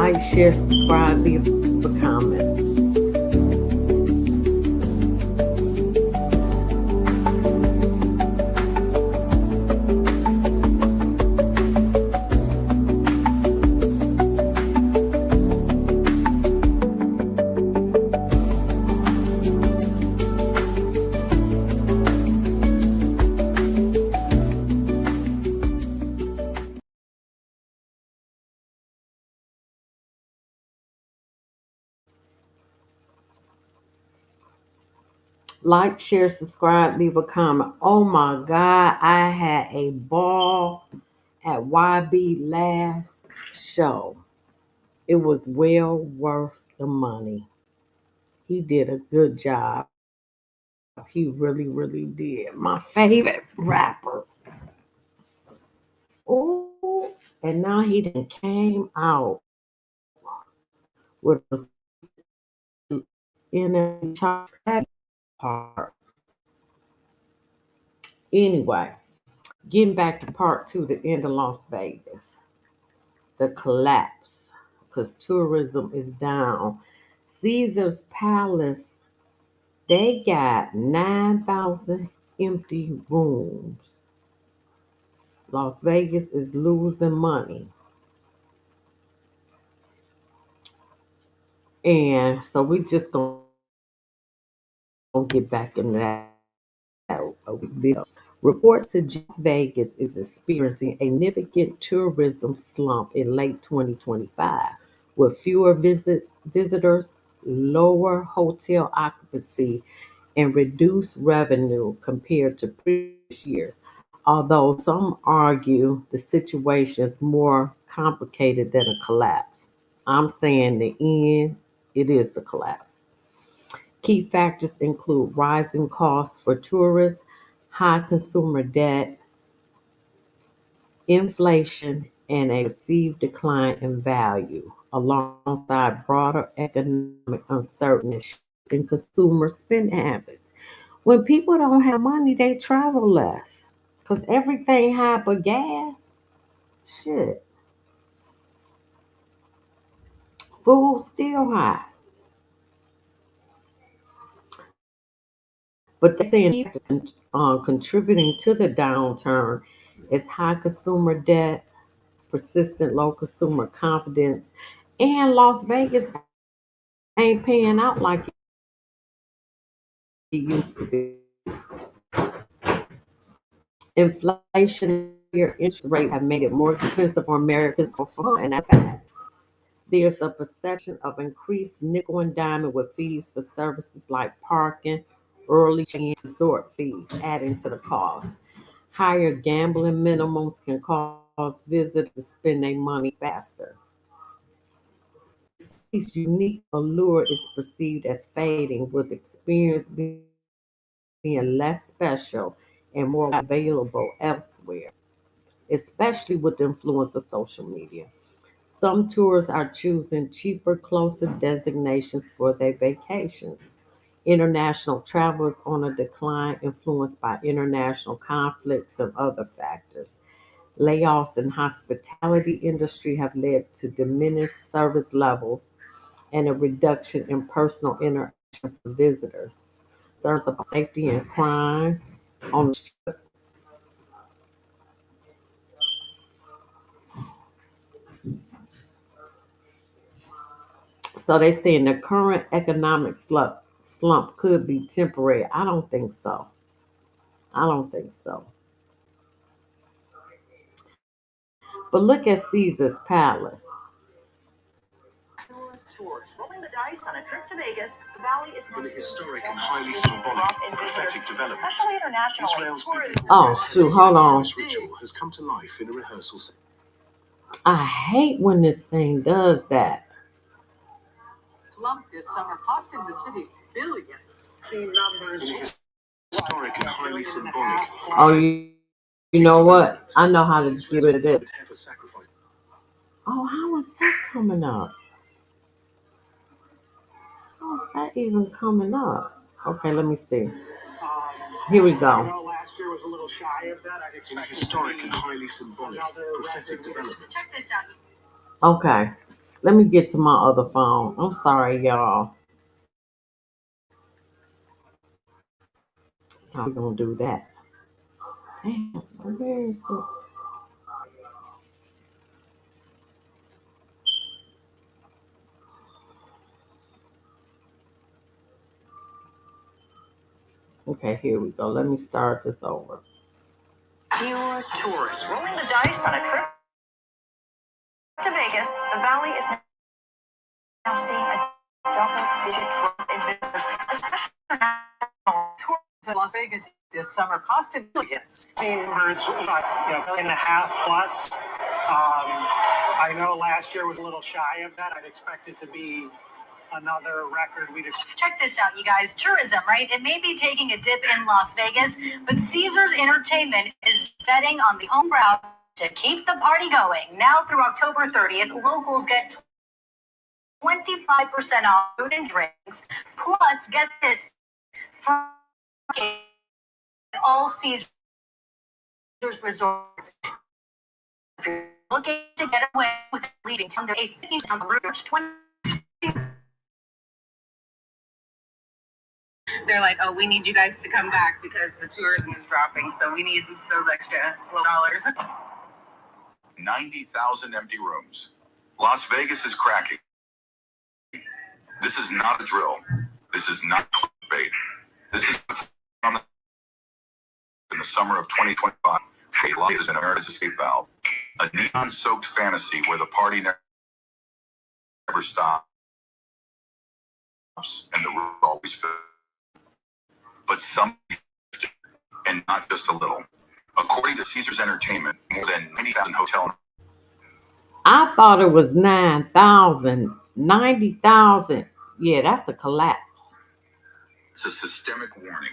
Like, share, subscribe, leave a comment. Like, share, subscribe, leave a comment. Oh my God, I had a ball at YB last show. It was well worth the money. He did a good job. He really, really did. My favorite rapper. Oh, and now he done came out with a in a part. Anyway, getting back to part two, the end of Las Vegas, the collapse, because tourism is down. Caesar's Palace, they got 9,000 empty rooms. Las Vegas is losing money. And so we just gonna get back into that a bit. Reports suggest Vegas is experiencing a significant tourism slump in late 2025, with fewer visitors, lower hotel occupancy, and reduced revenue compared to previous years. Although some argue the situation is more complicated than a collapse. I'm saying the end, it is a collapse. Key factors include rising costs for tourists, high consumer debt, inflation, and a perceived decline in value, alongside broader economic uncertainty in consumer spending habits. When people don't have money, they travel less because everything high but gas. Shit, food still high. But they're saying contributing to the downturn is high consumer debt, persistent low consumer confidence, and Las Vegas ain't paying out like it used to be. Inflation and interest rates have made it more expensive for Americans to fun, and that's bad. There's a perception of increased nickel and diamond with fees for services like parking, early check-in, and resort fees, adding to the cost. Higher gambling minimums can cause visitors to spend their money faster. Its unique allure is perceived as fading, with experience being less special and more available elsewhere, especially with the influence of social media. Some tours are choosing cheaper, closer destinations for their vacations. International travel is on a decline, influenced by international conflicts and other factors. Layoffs in hospitality industry have led to diminished service levels and a reduction in personal interaction for visitors. Concerns about safety and crime on the strip. So they saying the current economic slump could be temporary. I don't think so. I don't think so. But look at Caesar's Palace. Tours. Rolling the dice on a trip to Vegas, the valley is in a historic and highly symbolic prophetic development. Especially international tourism. Oh shoot, hold on. Ritual has come to life in a rehearsal. I hate when this thing does that. Slump this summer costing the city billions. See numbers. Historic and highly symbolic. Oh, you know what? I know how to get rid of it. Oh, how is that coming up? How is that even coming up? Okay, let me see. Here we go. Last year was a little shy of that. In a historic and highly symbolic prophetic development. Check this out. Okay. Let me get to my other phone. I'm sorry, y'all. So we're gonna do that. Damn, where is it? Okay, here we go. Let me start this over. Fewer tourists rolling the dice on a trip to Vegas. The Valley is now seeing a double-digit drop in business, especially tours in Las Vegas this summer costed millions. Numbers, million and a half plus. I know last year was a little shy of that. I'd expect it to be another record. Check this out, you guys. Tourism, right? It may be taking a dip in Las Vegas, but Caesars Entertainment is betting on the home crowd to keep the party going. Now through October 30th, locals get 25% off food and drinks. Plus, get this, from all Caesars resorts. If you're looking to get away with leaving town, a 50% on the roof, 20. They're like, oh, we need you guys to come back because the tourism is dropping, so we need those extra low dollars. 90,000 empty rooms. Las Vegas is cracking. This is not a drill. This is not clickbait. This is what's on in the summer of 2025. Fate Light is an America's escape valve. A neon-soaked fantasy where the party never stops and the room always fills. But some, and not just a little. According to Caesars Entertainment, more than 90,000 hotels. I thought it was 9,000. 90,000. Yeah, that's a collapse. It's a systemic warning.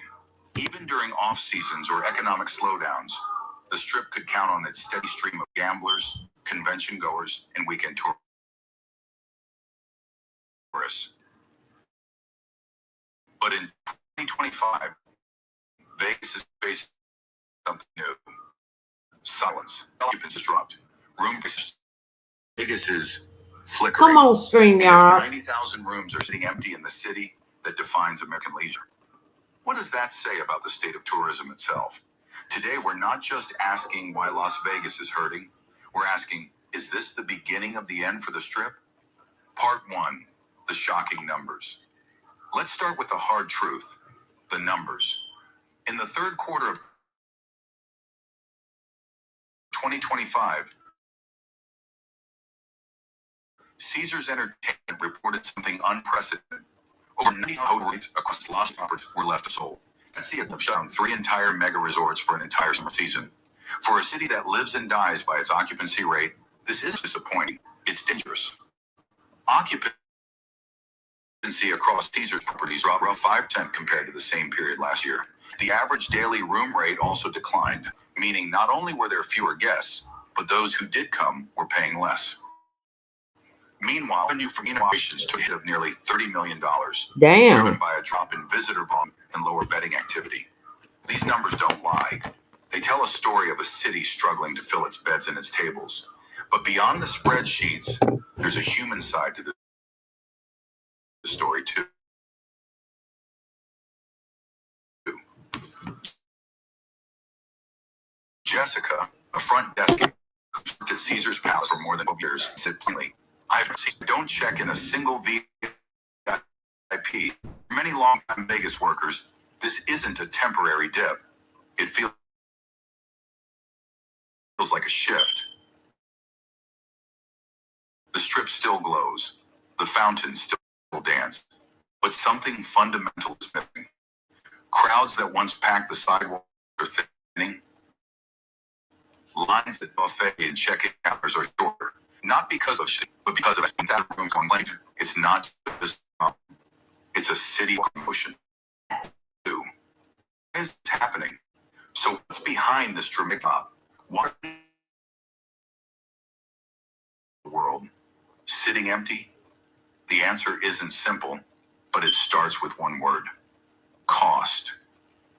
Even during off seasons or economic slowdowns, the Strip could count on its steady stream of gamblers, convention goers, and weekend tourists. But in 2025, Vegas is facing something new. Silence. Occupancy has dropped. Room Vegas is flickering. Come on, StreamYard. 90,000 rooms are sitting empty in the city that defines American leisure. What does that say about the state of tourism itself? Today, we're not just asking why Las Vegas is hurting. We're asking, is this the beginning of the end for the Strip? Part 1, the shocking numbers. Let's start with the hard truth, the numbers. In the third quarter of 2025, Caesars Entertainment reported something unprecedented. Over 90 hotels across Las Vegas were left sold. That's the equivalent of shutting 3 entire mega resorts for an entire summer season. For a city that lives and dies by its occupancy rate, this is disappointing. It's dangerous. Occupancy across Caesars properties dropped roughly 5% compared to the same period last year. The average daily room rate also declined, meaning not only were there fewer guests, but those who did come were paying less. Meanwhile, revenue from innovations took a hit of nearly $30 million, driven by a drop in visitor volume and lower betting activity. These numbers don't lie. They tell a story of a city struggling to fill its beds and its tables. But beyond the spreadsheets, there's a human side to the story too. Jessica, a front desk who worked at Caesars Palace for more than 12 years, said plainly, don't check in a single VIP. For many long-time Vegas workers, this isn't a temporary dip. It feels like a shift. The Strip still glows. The fountains still dance. But something fundamental is missing. Crowds that once packed the sidewalks are thinning. Lines at buffet and check-in counters are shorter. Not because of shit, but because of that room complaint. It's not just it's a city commotion. What is happening? So what's behind this dramatic pop? What world sitting empty? The answer isn't simple, but it starts with one word: cost.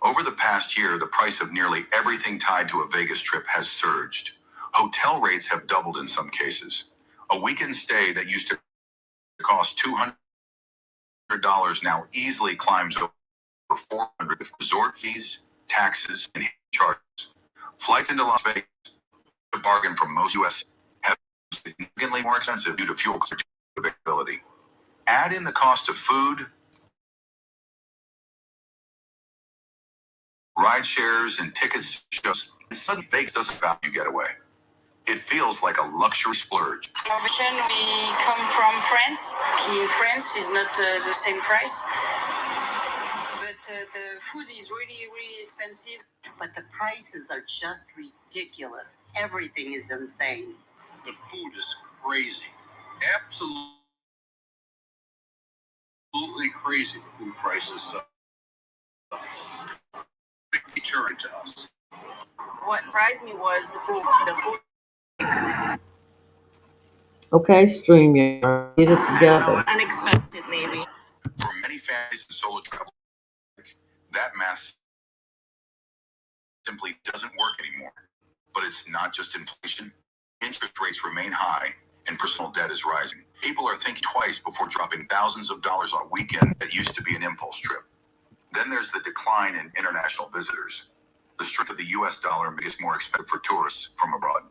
Over the past year, the price of nearly everything tied to a Vegas trip has surged. Hotel rates have doubled in some cases. A weekend stay that used to cost $200 now easily climbs over $400 with resort fees, taxes, and charges. Flights into Las Vegas, a bargain from most U.S., have significantly more expensive due to fuel availability. Add in the cost of food, ride shares, and tickets to shows, and suddenly Vegas doesn't value getaway. It feels like a luxury splurge. Conversion, we come from France. In France is not the same price, but the food is really, really expensive. But the prices are just ridiculous. Everything is insane. The food is crazy. Absolutely crazy, the food prices. Big deterrent to us. What surprised me was the food. The food. Okay, StreamYard, get it together. Unexpected, maybe. For many families and solo travelers, that math simply doesn't work anymore. But it's not just inflation. Interest rates remain high, and personal debt is rising. People are thinking twice before dropping thousands of dollars on a weekend that used to be an impulse trip. Then there's the decline in international visitors. The strength of the U.S. dollar makes it more expensive for tourists from abroad.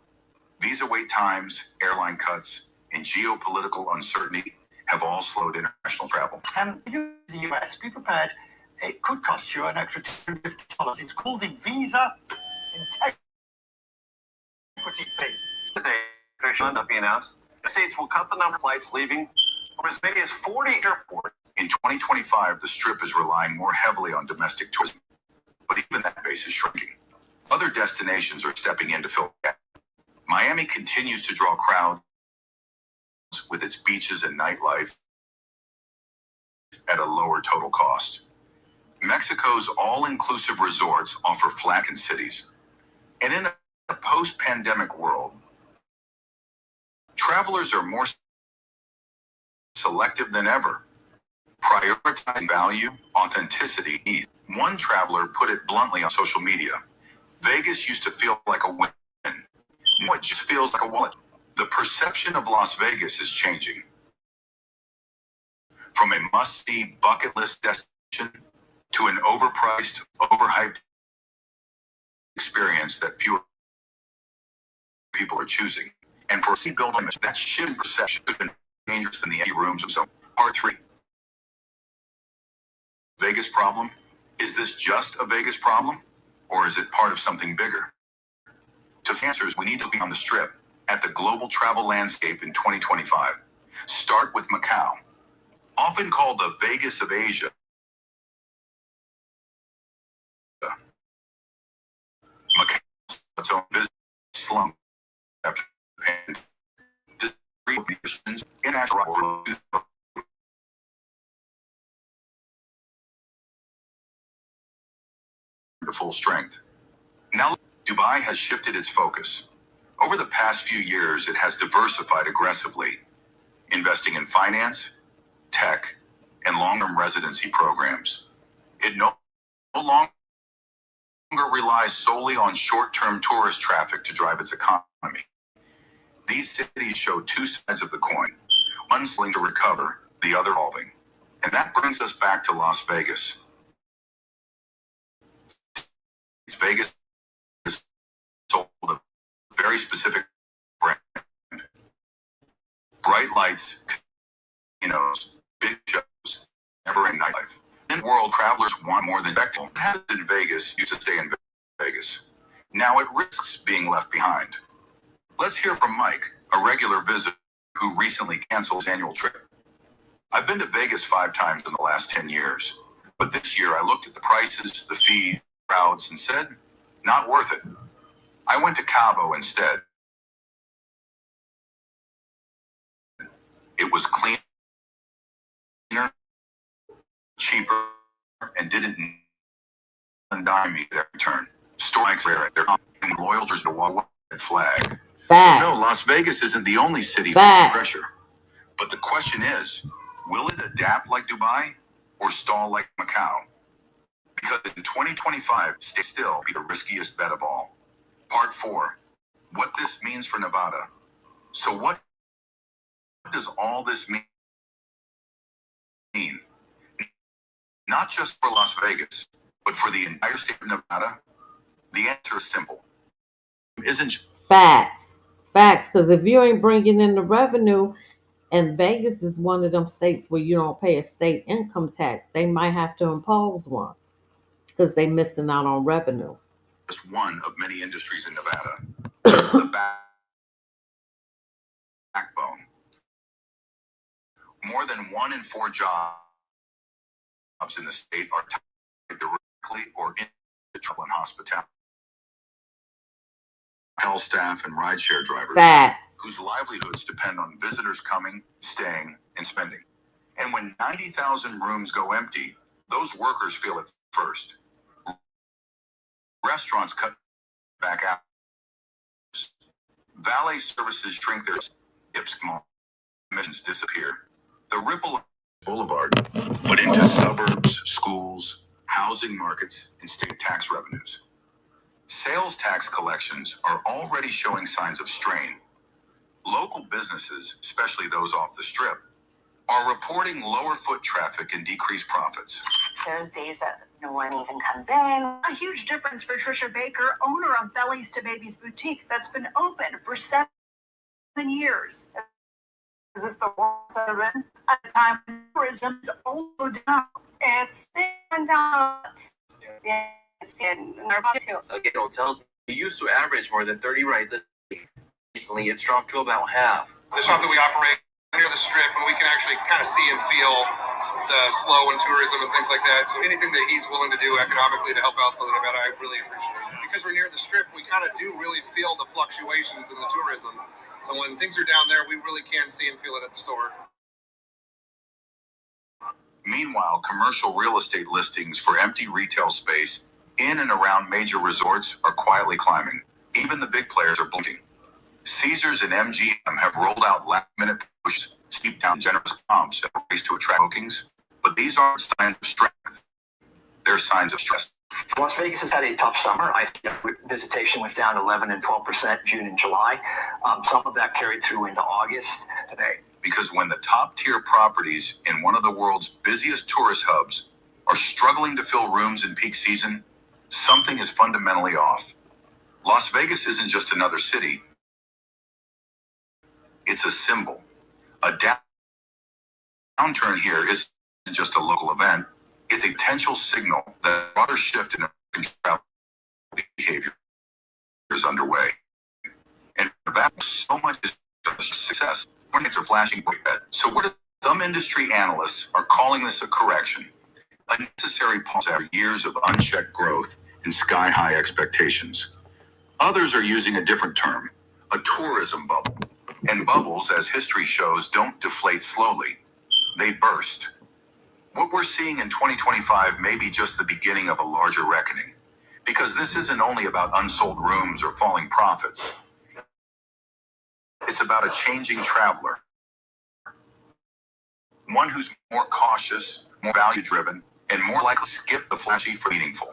Visa wait times, airline cuts, and geopolitical uncertainty have all slowed international travel. And in the US, be prepared, it could cost you an extra $250. It's called the Visa Integrity Fee. Today, should not be announced. The states will cut the number of flights leaving from as many as 40 airports. In 2025, the Strip is relying more heavily on domestic tourism, but even that base is shrinking. Other destinations are stepping in to fill the gap. Miami continues to draw crowds with its beaches and nightlife at a lower total cost. Mexico's all-inclusive resorts offer flattened cities. And in a post-pandemic world, travelers are more selective than ever, prioritizing value, authenticity, needs. One traveler put it bluntly on social media: Vegas used to feel like a win. Now it just feels like a wallet. The perception of Las Vegas is changing. From a must-see bucket list destination to an overpriced, overhyped experience that fewer people are choosing. And for a build image, that shift in perception could have been dangerous than the empty rooms of some. Part 3. Vegas problem? Is this just a Vegas problem? Or is it part of something bigger? To answers, we need to be on the Strip at the global travel landscape in 2025. Start with Macau. Often called the Vegas of Asia, Macau has its own visit slump after the pandemic. International to full strength. Now, Dubai has shifted its focus. Over the past few years, it has diversified aggressively, investing in finance, tech, and long-term residency programs. It no longer relies solely on short-term tourist traffic to drive its economy. These cities show two sides of the coin, one willing to recover, the other evolving. And that brings us back to Las Vegas. Vegas is sold a very specific brand. Bright lights, casinos, big shows, never-ending nightlife. In the world, travelers want more than spectacle. What happens in Vegas used to stay in Vegas. Now it risks being left behind. Let's hear from Mike, a regular visitor who recently canceled his annual trip. I've been to Vegas 5 times in the last 10 years, but this year I looked at the prices, the fees, crowds, and said, not worth it. I went to Cabo instead. It was cleaner, cheaper, and didn't dime me at every turn. Store Mike's there and loyal to walk flag. Facts. So no, Las Vegas isn't the only city Facts. feeling pressure. But the question is, will it adapt like Dubai or stall like Macau? Because in 2025, stay still be the riskiest bet of all. Part 4, what this means for Nevada. So what does all this mean? Not just for Las Vegas, but for the entire state of Nevada? The answer is simple. Isn't Facts. Facts. Because if you ain't bringing in the revenue, and Vegas is one of them states where you don't pay a state income tax, they might have to impose one because they missing out on revenue. just one of many industries in Nevada. It's the backbone. More than 1 in 4 jobs in the state are tied directly or indirectly travel and hospitality. Hotel staff and rideshare drivers Facts. whose livelihoods depend on visitors coming, staying, and spending. And when 90,000 rooms go empty, those workers feel it first. Restaurants cut back hours. Valet services shrink their tips, commissions disappear. The ripple of Boulevard, but into suburbs, schools, housing markets, and state tax revenues. Sales tax collections are already showing signs of strain. Local businesses, especially those off the strip, are reporting lower foot traffic and decreased profits. There's days that no one even comes in. A huge difference for Trisha Baker, owner of Bellies to Babies Boutique that's been open for 7 years. Is this the worst ever been? At a time when tourism is also down. It's been down. Yeah, it's in our body too. So again, hotels, we used to average more than 30 rides a day. Recently, it's dropped to about half. The shop that we operate near the strip, and we can actually kind of see and feel the slow in tourism and things like that. So anything that he's willing to do economically to help out Southern Nevada, I really appreciate it. Because we're near the strip, we kind of do really feel the fluctuations in the tourism. So when things are down there, we really can see and feel it at the store. Meanwhile, commercial real estate listings for empty retail space in and around major resorts are quietly climbing. Even the big players are blinking. Caesars and MGM have rolled out last-minute pushes, steep down generous comps in a race to attract bookings, but these aren't signs of strength. They're signs of stress. Las Vegas has had a tough summer. I think visitation was down 11 and 12% June and July. Some of that carried through into August today. Because when the top-tier properties in one of the world's busiest tourist hubs are struggling to fill rooms in peak season, something is fundamentally off. Las Vegas isn't just another city. It's a symbol. A downturn here isn't just a local event. It's a potential signal that a broader shift in American travel behavior is underway. And Nevada, so much is success. Markets are flashing red. So what some industry analysts are calling this a correction, a necessary pause after years of unchecked growth and sky-high expectations. Others are using a different term, a tourism bubble. And bubbles, as history shows, don't deflate slowly. They burst. What we're seeing in 2025 may be just the beginning of a larger reckoning, because this isn't only about unsold rooms or falling profits. It's about a changing traveler, one who's more cautious, more value-driven, and more likely to skip the flashy for meaningful.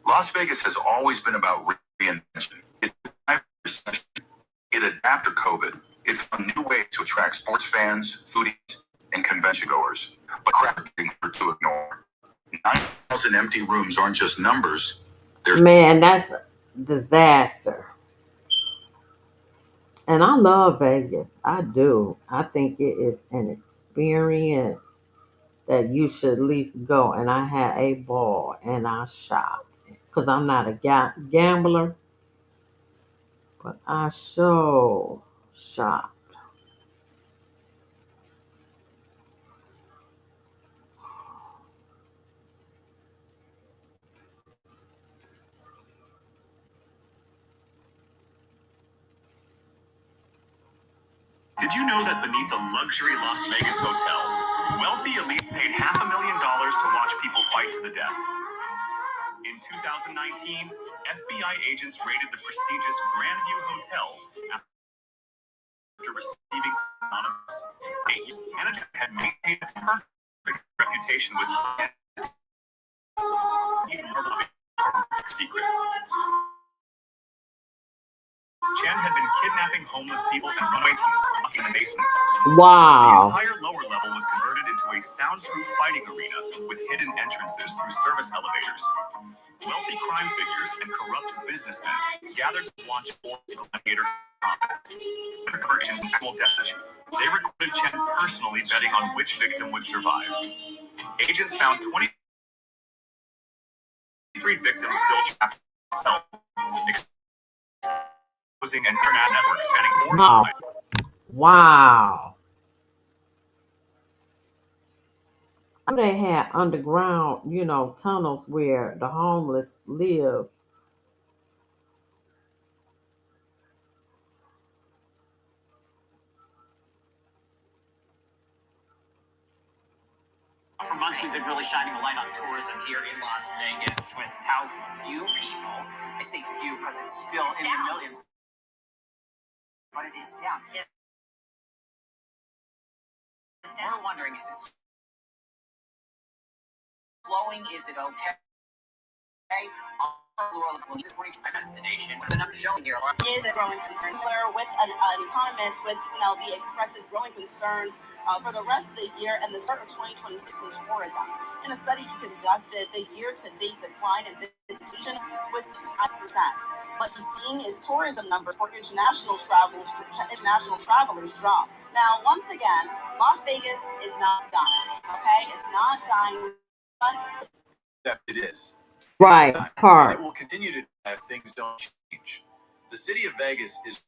Las Vegas has always been about reinvention. It adapted to COVID. It found new ways to attract sports fans, foodies, and convention goers. But crowds are hard to ignore. 9,000 empty rooms aren't just numbers. Man, that's a disaster. And I love Vegas. I do. I think it is an experience that you should at least go. And I had a ball and I shopped. Because I'm not a gambler. But I sure shopped. Did you know that beneath a luxury Las Vegas hotel, wealthy elites paid $500,000 to watch people fight to the death? In 2019, FBI agents raided the prestigious Grandview Hotel after receiving anonymous. Manager had maintained a perfect reputation with even more of a secret. Chen had been kidnapping homeless people and runaway teens, locking in basement cells. The Wow. entire lower level was converted into a soundproof fighting arena with hidden entrances through service elevators. Wealthy crime figures and corrupt businessmen gathered to watch gladiator combat. Agents actual death. They recorded Chen personally betting on which victim would survive. Agents found 23 victims still trapped in the cell, exposing an internet network spanning 4 Wow. miles. Wow. They had underground, tunnels where the homeless live. For months, we've been really shining a light on tourism here in Las Vegas with how few people, I say few because it's still in the millions, but it is down. We're wondering, is it flowing? Is it okay? This morning's destination, and I'm showing here is a growing concern. Similar with an economist with UNLV expresses growing concerns for the rest of the year and the start of 2026 in tourism. In a study he conducted, the year-to-date decline in visitation was 5%. What he's seeing is tourism numbers for international travelers drop. Now, once again, Las Vegas is not done. Okay, it's not dying, but that it is. Right. And Part. it will continue to if things don't change. The city of Vegas is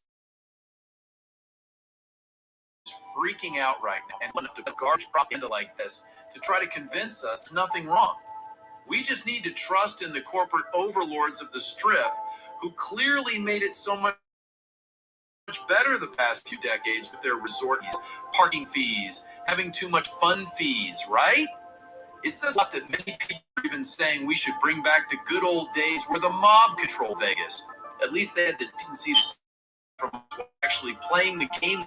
freaking out right now, and one of the garbage propaganda like this to try to convince us there's nothing wrong. We just need to trust in the corporate overlords of the Strip, who clearly made it so much better the past 2 decades with their resort fees, parking fees, having too much fun fees, right? It says a lot that many people are even saying we should bring back the good old days where the mob controlled Vegas. At least they had the decency to say from actually playing the game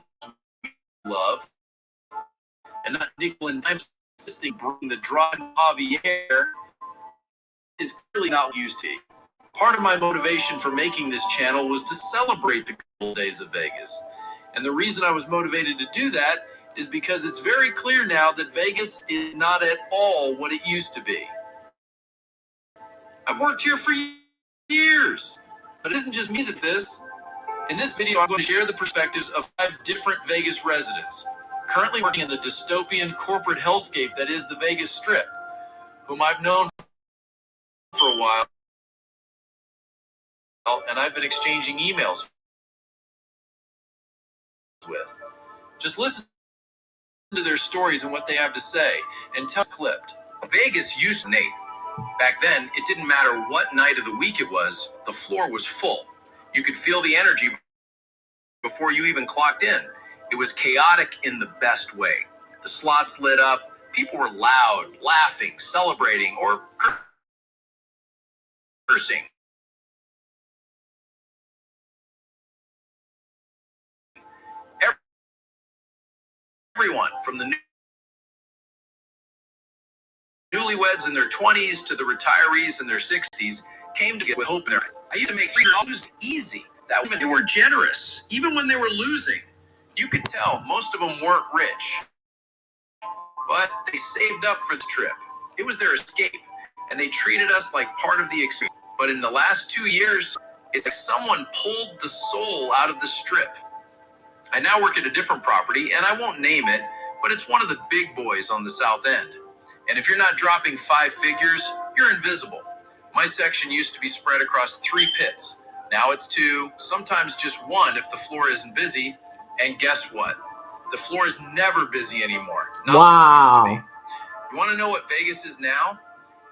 we love and not nickel and dime insisting bring the draw Javier is clearly not used to. Part of my motivation for making this channel was to celebrate the good old days of Vegas. And the reason I was motivated to do that is because it's very clear now that Vegas is not at all what it used to be. I've worked here for years, but it isn't just me that's this. In this video, I'm going to share the perspectives of 5 different Vegas residents, currently working in the dystopian corporate hellscape that is the Vegas Strip, whom I've known for a while, and I've been exchanging emails with. Just listen to their stories and what they have to say, and tell clipped. Vegas used to Nate. Back then, it didn't matter what night of the week it was, the floor was full. You could feel the energy before you even clocked in. It was chaotic in the best way. The slots lit up, people were loud, laughing, celebrating, or cursing. Everyone, from the newlyweds in their 20s to the retirees in their 60s, came to get with hope in their eyes. I used to make $3 easy. That when they were generous, even when they were losing. You could tell most of them weren't rich, but they saved up for the trip. It was their escape, and they treated us like part of the experience. But in the last 2 years, it's like someone pulled the soul out of the Strip. I now work at a different property, and I won't name it, but it's one of the big boys on the south end. And if you're not dropping 5 figures, you're invisible. My section used to be spread across 3 pits. Now it's 2, sometimes just 1 if the floor isn't busy. And guess what? The floor is never busy anymore. Not Wow. like it used to be. You want to know what Vegas is now?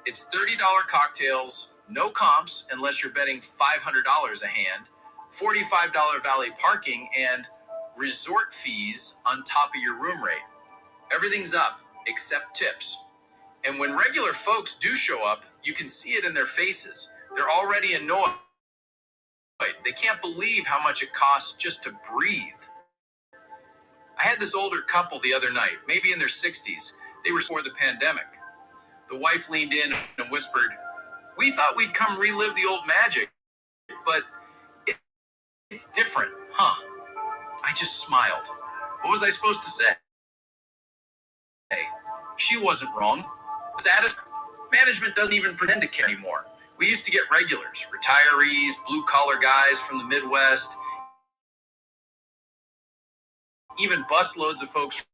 It's $30 cocktails, no comps unless you're betting $500 a hand, $45 valet parking, and resort fees on top of your room rate. Everything's up except tips. And when regular folks do show up, you can see it in their faces. They're already annoyed. They can't believe how much it costs just to breathe. I had this older couple the other night, maybe in their 60s. They were before the pandemic. The wife leaned in and whispered, "We thought we'd come relive the old magic, but It's different, huh? I just smiled. What was I supposed to say? She wasn't wrong. Status management doesn't even pretend to care anymore. We used to get regulars, retirees, blue-collar guys from the Midwest, even busloads of folks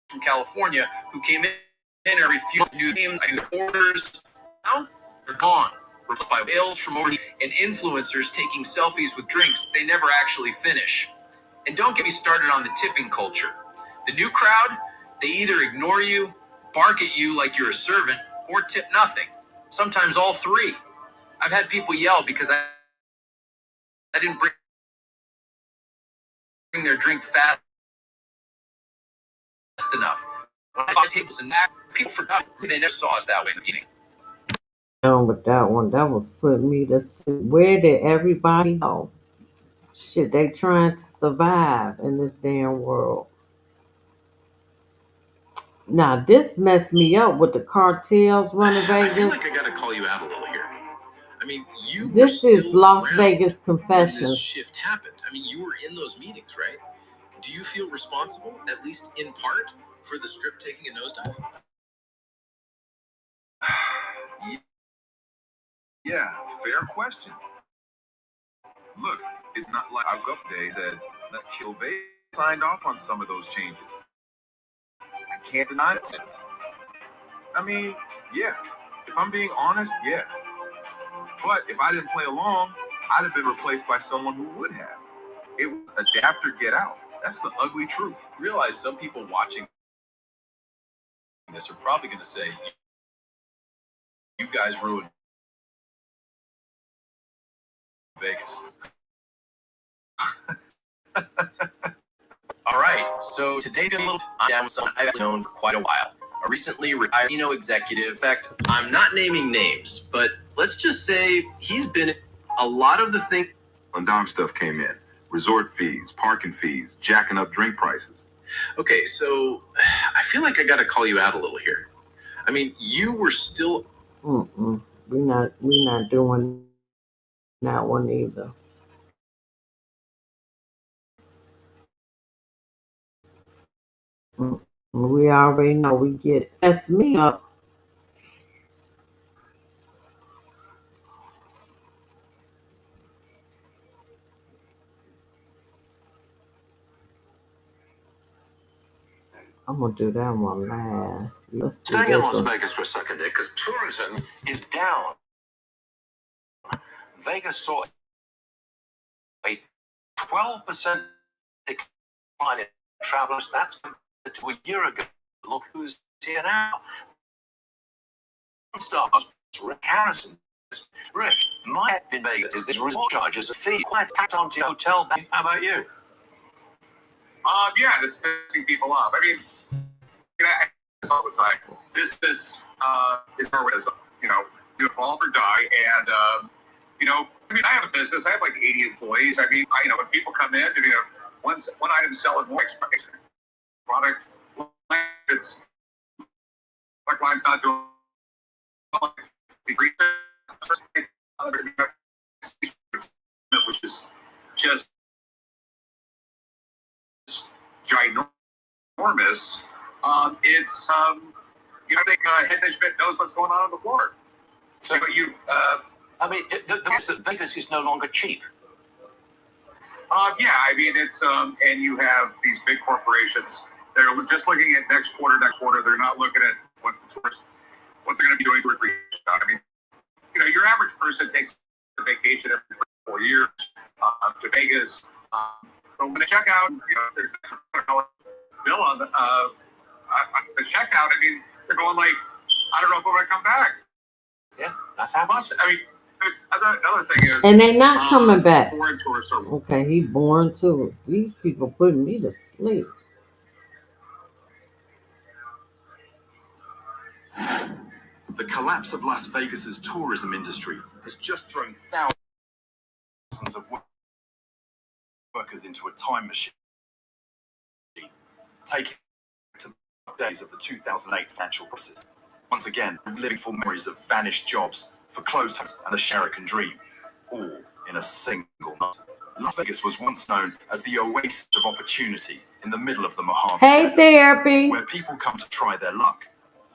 from California who came in and refused new names, new orders. Now they're gone. Replaced by whales from over and influencers taking selfies with drinks they never actually finish. And don't get me started on the tipping culture. The new crowd, they either ignore you, bark at you like you're a servant, or tip nothing. Sometimes all three. I've had people yell because I didn't bring their drink fast enough. When I got tables and that, people forgot. They never saw us that way in the beginning. Down with that one. That was putting me to sleep. Where did everybody go? Shit, they trying to survive in this damn world. Now, this messed me up with the cartels running Vegas. I feel like I gotta call you out a little here. I mean, you This were is still Las around Vegas when this Confessions. shift happened. I mean, you were in those meetings, right? Do you feel responsible, at least in part, for the strip taking a nosedive? Yeah, fair question. Look, it's not like our up day that let's kill Vegas signed off on some of those changes. I can't deny it. I mean, yeah, if I'm being honest, yeah. But if I didn't play along, I'd have been replaced by someone who would have. It was adapt or get out. That's the ugly truth. Realize some people watching this are probably going to say, you guys ruined Vegas. All right, so today's gonna be a little. I'm down with someone I've known for quite a while. A recently retired executive. In fact, I'm not naming names, but let's just say he's been a lot of the things. When Dom stuff came in, resort fees, parking fees, jacking up drink prices. Okay, so I feel like I got to call you out a little here. I mean, you were still. We're not doing that one either. We already know we get it. That's me up. I'm gonna do that one last. Let's do Staying in this Las one. Vegas for a second there, because tourism is down. Vegas saw a 12% decline in travelers. That's compared to a year ago. Look who's here now. Stars, Rick Harrison. Rick, my app in Vegas is this resort charges a fee quite tacked onto your hotel. How about you? Yeah, it's pissing people off. I mean, all the time. Business is tourism. You evolve or die, and I have a business. I have like 80 employees. I mean, when people come in, one item selling more product. It's product line's not doing well. Which is just ginormous. It's I think head management knows what's going on the floor. So Vegas is no longer cheap. Yeah, I mean it's and you have these big corporations that are just looking at next quarter. They're not looking at what they're going to be doing 2 or 3 years. I mean, your average person takes a vacation every 4 years to Vegas. But when they check out, there's a bill on the checkout. I mean, they're going like, I don't know if we're going to come back. Yeah, that's how much. I mean, another thing is, And they not coming back. Foreign tourists are. Okay, he born too. These people putting me to sleep. The collapse of Las Vegas's tourism industry has just thrown thousands of workers into a time machine, taking to the days of the 2008 financial crisis. Once again, living full memories of vanished jobs, foreclosed homes, and the Sheraton dream, all in a single night. Las Vegas was once known as the oasis of opportunity in the middle of the Mojave Hey, Desert, therapy. where people come to try their luck,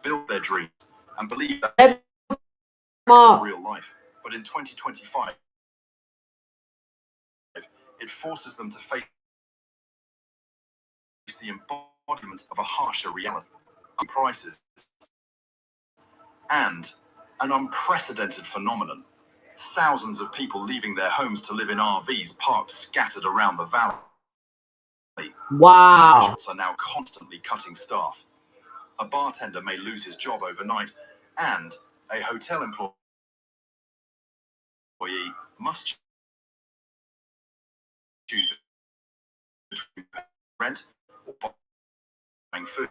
build their dreams, and believe that Let it's of real life. But in 2025, it forces them to face the embodiment of a harsher reality, prices, and an unprecedented phenomenon. Thousands of people leaving their homes to live in RVs parked scattered around the valley. Wow. Restaurants are now constantly cutting staff. A bartender may lose his job overnight, and a hotel employee must choose between rent or buying food.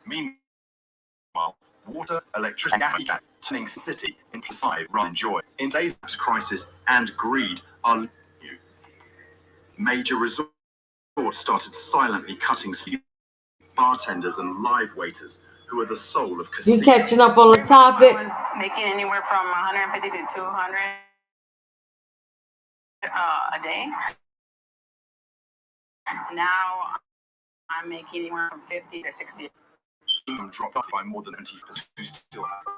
Meanwhile, water, electricity, and gas turning city in Placer run joy. In today's crisis and greed are new. Major resorts started silently cutting bartenders and live waiters, who are the soul of casinos. You catching up on the topic? I was making anywhere from 150 to 200 a day. Now I'm making anywhere from 50 to 60. Dropped up by more than 20%. Who still have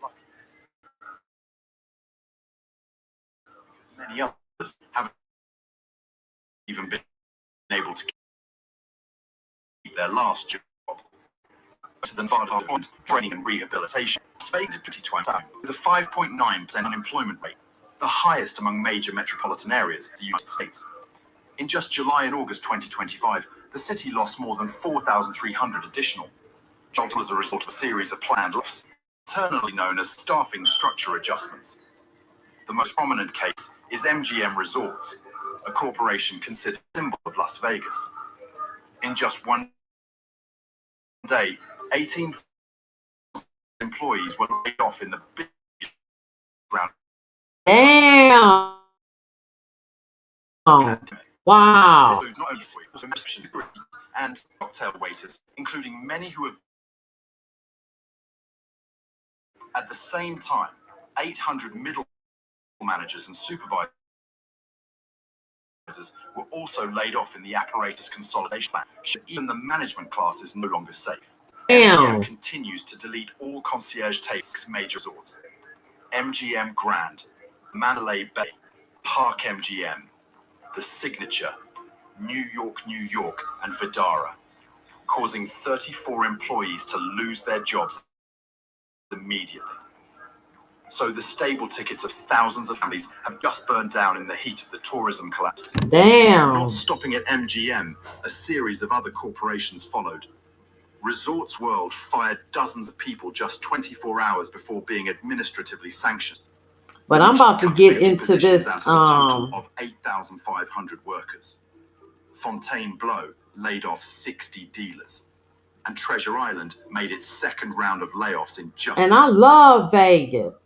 lucky. Because many others haven't even been able to keep their last job. To the Nevada Point, training and rehabilitation, faded 2020 with a 5.9% unemployment rate, the highest among major metropolitan areas of the United States. In just July and August 2025, the city lost more than 4,300 additional jobs as a result of a series of planned layoffs, internally known as staffing structure adjustments. The most prominent case is MGM Resorts, a corporation considered a symbol of Las Vegas. In just one day, 18 employees were laid off in the big round. Damn. Wow. This includes not only also reception and cocktail waiters, including many who have. At the same time, 800 middle managers and supervisors were also laid off in the apparatus consolidation plan. Even the management class is no longer safe. Damn. MGM continues to delete all concierge tasks major resorts. MGM Grand, Mandalay Bay, Park MGM, The Signature, New York, and Vidara, causing 34 employees to lose their jobs immediately. So the stable tickets of thousands of families have just burned down in the heat of the tourism collapse. Damn. Not stopping at MGM, a series of other corporations followed. Resorts World fired dozens of people just 24 hours before being administratively sanctioned. But I'm about to get into Positions this. out of a total of 8,500 workers. Fontainebleau laid off 60 dealers, and Treasure Island made its second round of layoffs in just. And I love Vegas.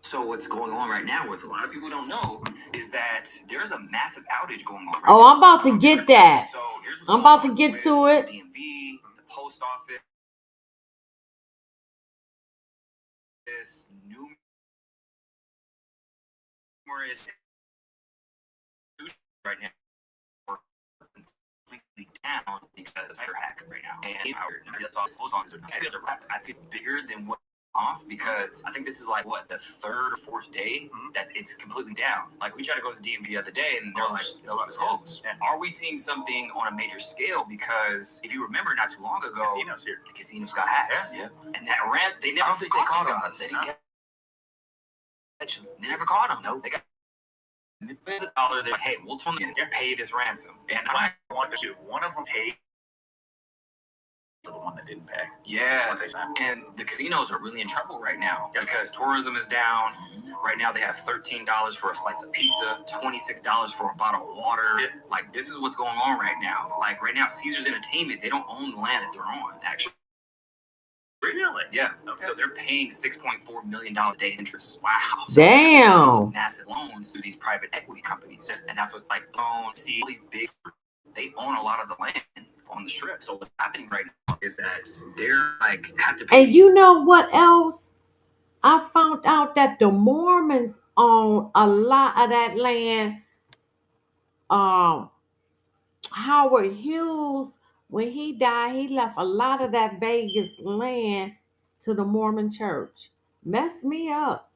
So what's going on right now, what a lot of people don't know, is that there's a massive outage going on right Oh, now. I'm about to get that. So here's what's I'm going about to on get with to the it. DMV, the post office, numerous right now are completely down because of cyber hack right now. And I think bigger than what off because I think this is like what the third or fourth day that it's completely down. Like we tried to go to the DMV the other day and they're like, it's closed. Are we seeing something on a major scale? Because if you remember not too long ago, the casinos got hacked. Yeah. And that rent, they never caught them. They didn't get. They never caught them. No, they got millions of dollars. They're like, hey, we'll tell them to pay this ransom. And I want to do one of them paid. The one that didn't pay. Yeah, and the casinos are really in trouble right now because tourism is down. Right now, they have $13 for a slice of pizza, $26 for a bottle of water. Yeah. Like this is what's going on right now. Like right now, Caesars Entertainment, they don't own the land that they're on. Actually. Really? Yeah. Okay. So they're paying $6.4 million a day in interest. Wow. So damn. Massive loans to these private equity companies, and that's what like loans. See all these big. They own a lot of the land. on the strip. So what's happening right now is that they're like have to pay. And you know what else? I found out that the Mormons own a lot of that land. Howard Hughes, when he died, he left a lot of that Vegas land to the Mormon church. Messed me up.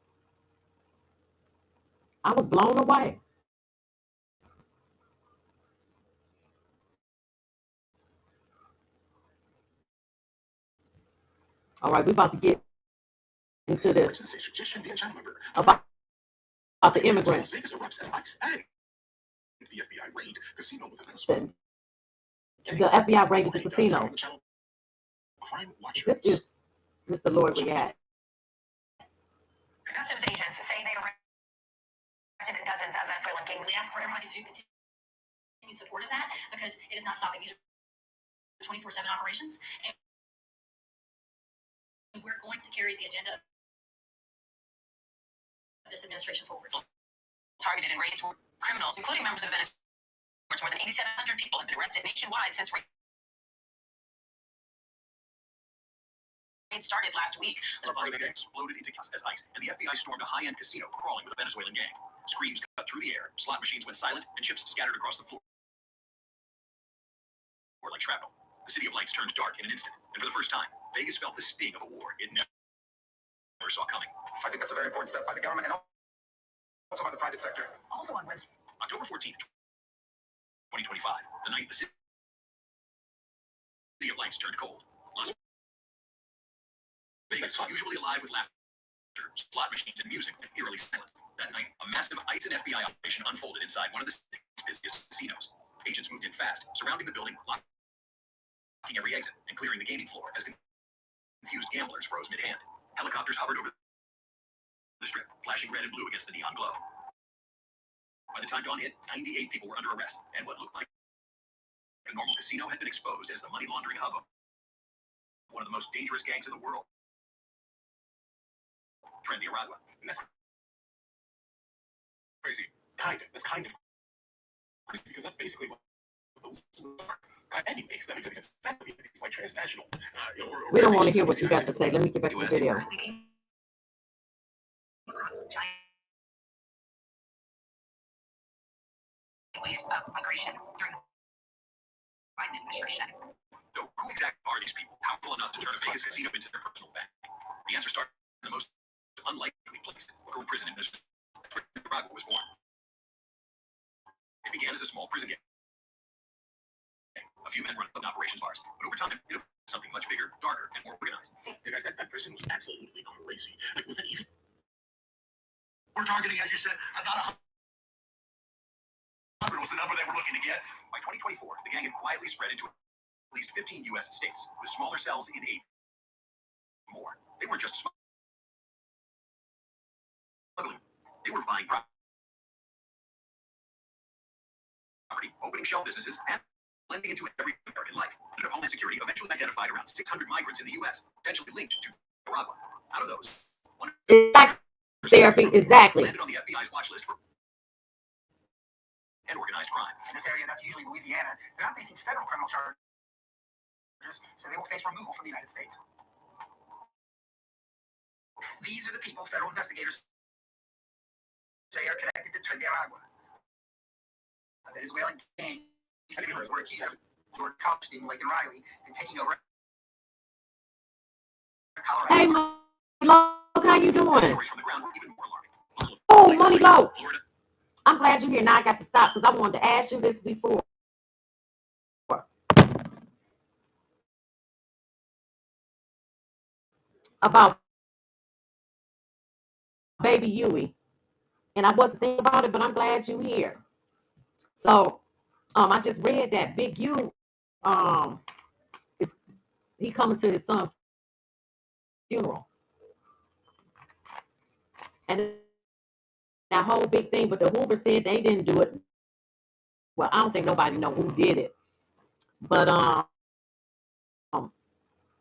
I was blown away. All right, we're about to get into this about the immigrants. The FBI raid casino with The FBI raided the casinos. This is Mr. Lloyd React. Customs agents say they arrested dozens of Venezuelan gangs. We ask for everybody to continue support of that because it is not stopping. These are 24/7 operations, and we're going to carry the agenda of this administration forward. Targeted in raids were criminals, including members of Venezuela. More than 8,700 people have been arrested nationwide since raids started last week. Exploded into chaos as ICE and the FBI stormed a high-end casino crawling with a Venezuelan gang. Screams cut through the air, slot machines went silent, and chips scattered across the floor like shrapnel. The City of Lights turned dark in an instant, and for the first time, Vegas felt the sting of a war it never saw coming. I think that's a very important step by the government and also by the private sector. Also on Wednesday, October 14th, 2025, the night the City of Lights turned cold. Las Vegas, usually alive with laughter, slot machines, and music, and eerily silent. That night, a massive ICE and FBI operation unfolded inside one of the city's busiest casinos. Agents moved in fast, surrounding the building, locking every exit, and clearing the gaming floor as confused gamblers froze mid-hand. Helicopters hovered over the strip, flashing red and blue against the neon glow. By the time dawn hit, 98 people were under arrest, and what looked like a normal casino had been exposed as the money laundering hub of one of the most dangerous gangs in the world. Tren de Aragua. And that's crazy. That's kind of crazy, because that's basically what those are. Anyway, if that makes any sense, that would be like transnational. We don't want to hear what you got to say. Let me get back to the video. waves of migration during the Biden administration. So who exactly are these people, powerful enough to turn a Vegas casino into their personal bank? The answer starts in the most unlikely place, Peru prison in Venezuela, where Nicaragua was born. It began as a small prison gang. A few men running operations bars, but over time, it evolved something much bigger, darker, and more organized. You guys, that prison was absolutely crazy. Like, was that even? We're targeting, as you said, about 100 was the number they were looking to get. By 2024, the gang had quietly spread into at least 15 U.S. states, with smaller cells in 8 more. They weren't just smuggling. They were buying property, opening shell businesses, and blending into every American life. Under Homeland Security eventually identified around 600 migrants in the U.S., potentially linked to Nicaragua. Out of those, one therapy, exactly. landed on the FBI's watch list for and organized crime. In this area, that's usually Louisiana, they're not facing federal criminal charges, so they will face removal from the United States. These are the people federal investigators say are connected to Tren de Aragua. A Venezuelan gang members were accused of George Copstein, Laken Riley, and taking over Colorado. Hey, Money, how you doing? Oh, Money Low. I'm glad you're here. Now I got to stop because I wanted to ask you this before. About baby Huey. And I wasn't thinking about it, but I'm glad you're here. So, I just read that Big U, he coming to his son's funeral. And that whole big thing, but the Hoover said they didn't do it. Well, I don't think nobody know who did it. But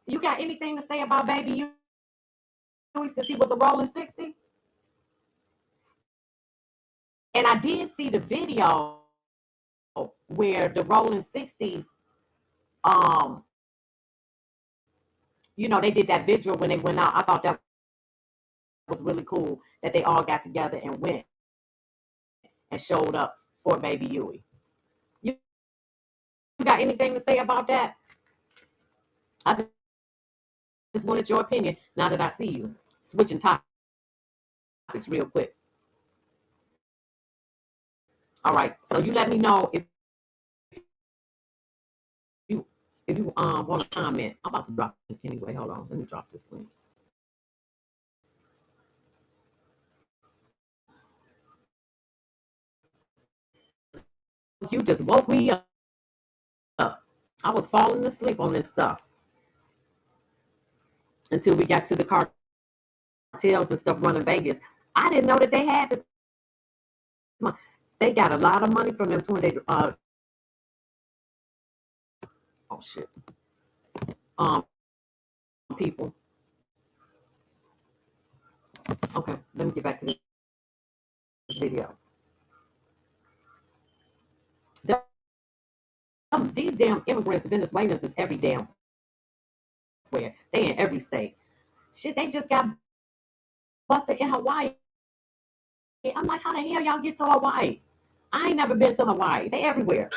you got anything to say about baby Huey since he was a rolling 60? And I did see the video where the rolling 60s um, they did that vigil when they went out. I thought that was really cool that they all got together and went and showed up for baby Huey. You got anything to say about that? I just wanted your opinion now that I see you switching topics real quick. All right, so you let me know if you want to comment. I'm about to drop this anyway. Hold on, let me drop this link. You just woke me up. I was falling asleep on this stuff until we got to the cartels and stuff running Vegas. I didn't know that they had this. They got a lot of money from them tornado. Oh shit. People. Okay, let me get back to this video. These damn immigrants, Venezuelans, is every damn where. They in every state. Shit, they just got busted in Hawaii. I'm like, how the hell y'all get to Hawaii? I ain't never been to Hawaii. They everywhere.